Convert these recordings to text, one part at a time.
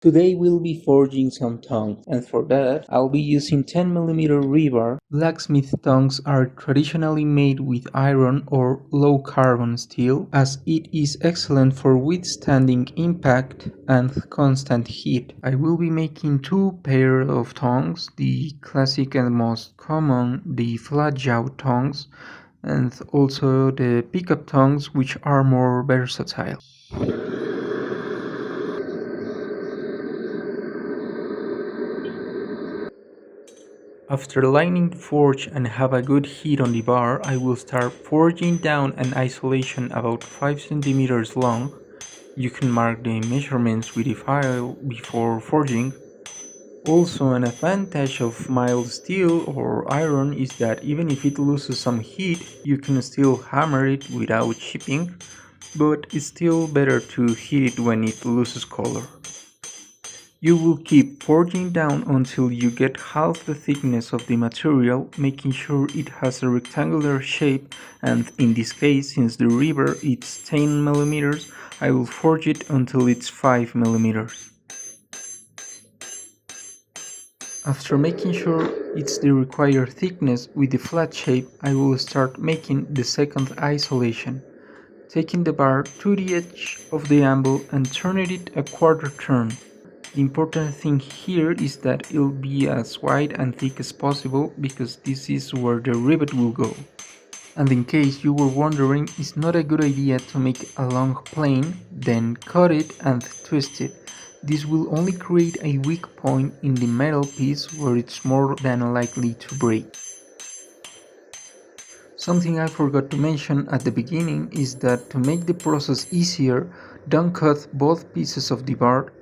Today we'll be forging some tongs, and for that I'll be using 10mm rebar. Blacksmith tongs are traditionally made with iron or low carbon steel, as it is excellent for withstanding impact and constant heat. I will be making two pairs of tongs, the classic and most common, the flat jaw tongs, and also the pickup tongs, which are more versatile. After lining the forge and have a good heat on the bar, I will start forging down an isolation about 5 cm long. You can mark the measurements with a file before forging. Also, an advantage of mild steel or iron is that even if it loses some heat, you can still hammer it without chipping, but it's still better to heat it when it loses color. You will keep forging down until you get half the thickness of the material, making sure it has a rectangular shape, and in this case, since the rebar is 10mm, I will forge it until it's 5mm. After making sure it's the required thickness with the flat shape, I will start making the second isolation, taking the bar to the edge of the anvil and turning it a quarter turn. The important thing here is that it'll be as wide and thick as possible, because this is where the rivet will go. And in case you were wondering, it's not a good idea to make a long plane, then cut it and twist it. This will only create a weak point in the metal piece where it's more than likely to break. Something I forgot to mention at the beginning is that to make the process easier, don't cut both pieces of the bar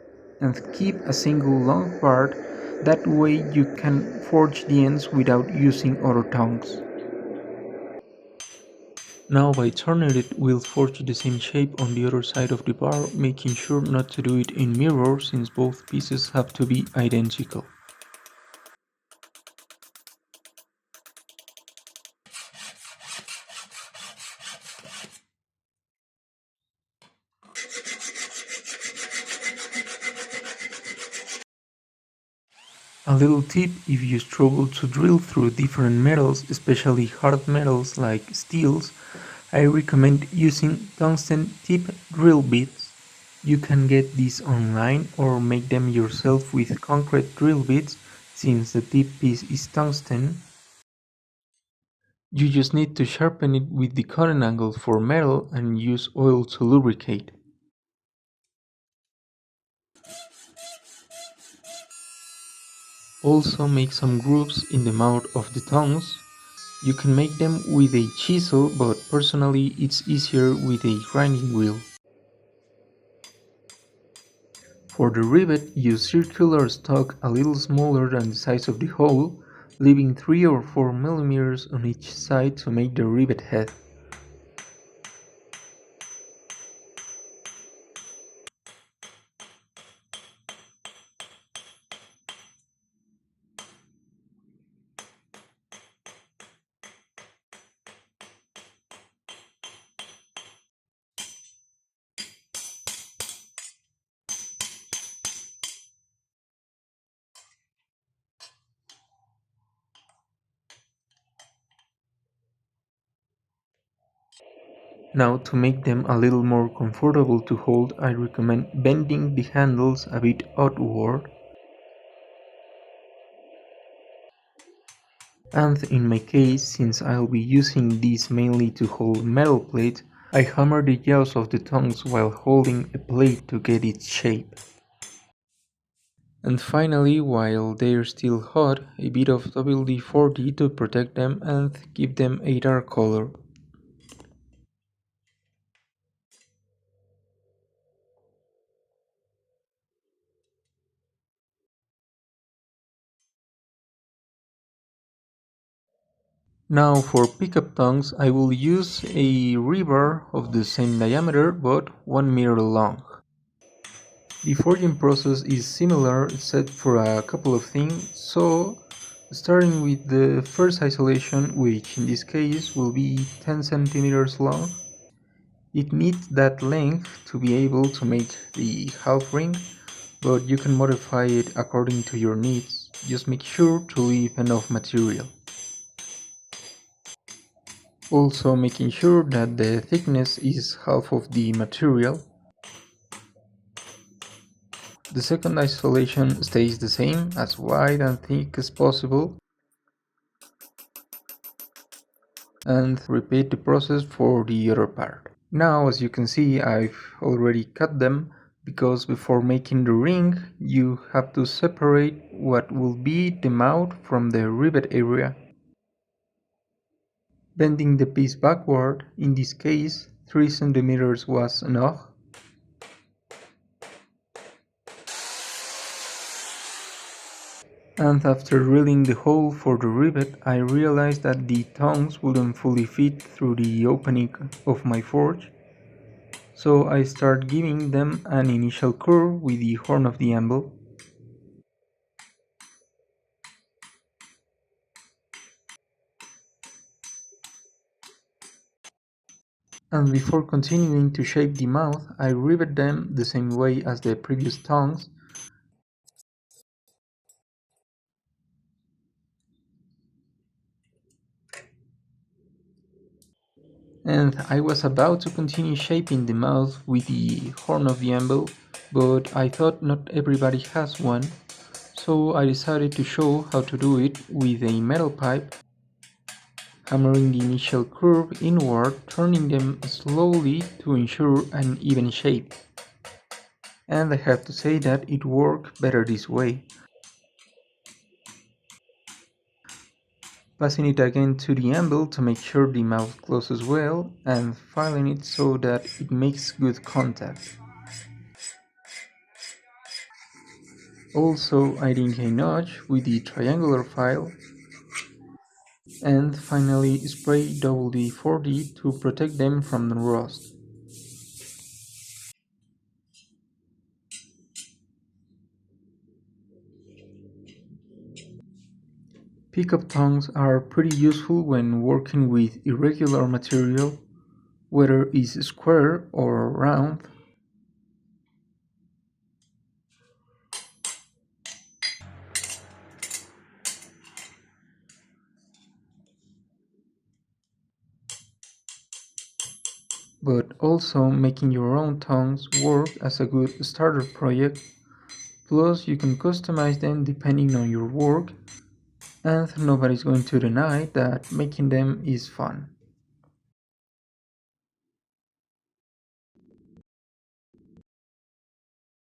and keep a single long part, that way you can forge the ends without using other tongs. Now by turning it, we'll forge the same shape on the other side of the bar, making sure not to do it in mirror since both pieces have to be identical. A little tip: if you struggle to drill through different metals, especially hard metals like steels, I recommend using tungsten tip drill bits. You can get these online or make them yourself with concrete drill bits, since the tip piece is tungsten. You just need to sharpen it with the cutting angle for metal and use oil to lubricate. Also make some grooves in the mouth of the tongs. You can make them with a chisel, but personally it's easier with a grinding wheel. For the rivet, use circular stock a little smaller than the size of the hole, leaving 3 or 4mm on each side to make the rivet head. Now, to make them a little more comfortable to hold, I recommend bending the handles a bit outward. And in my case, since I'll be using these mainly to hold metal plates, I hammer the jaws of the tongs while holding a plate to get its shape. And finally, while they're still hot, a bit of WD-40 to protect them and give them a dark color. Now for pickup tongs, I will use a rebar of the same diameter but 1 meter long. The forging process is similar except for a couple of things, so starting with the first isolation, which in this case will be 10 centimeters long. It needs that length to be able to make the half ring, but you can modify it according to your needs. Just make sure to leave enough material. Also making sure that the thickness is half of the material. The second isolation stays the same, as wide and thick as possible, and repeat the process for the other part. Now, as you can see, I've already cut them, because before making the ring you have to separate what will be the mouth from the rivet area. Bending the piece backward, in this case 3 cm was enough. And after drilling the hole for the rivet, I realized that the tongs wouldn't fully fit through the opening of my forge, so I started giving them an initial curve with the horn of the anvil. And before continuing to shape the mouth, I rivet them the same way as the previous tongs. And I was about to continue shaping the mouth with the horn of the anvil, but I thought not everybody has one, so I decided to show how to do it with a metal pipe, hammering the initial curve inward, turning them slowly to ensure an even shape. And I have to say that it worked better this way. Passing it again to the anvil to make sure the mouth closes well, and filing it so that it makes good contact. Also adding a notch with the triangular file, and finally spray WD-40 to protect them from the rust. Pickup tongs are pretty useful when working with irregular material, whether it's square or round. But also making your own tongs work as a good starter project, plus you can customize them depending on your work, and nobody's going to deny that making them is fun.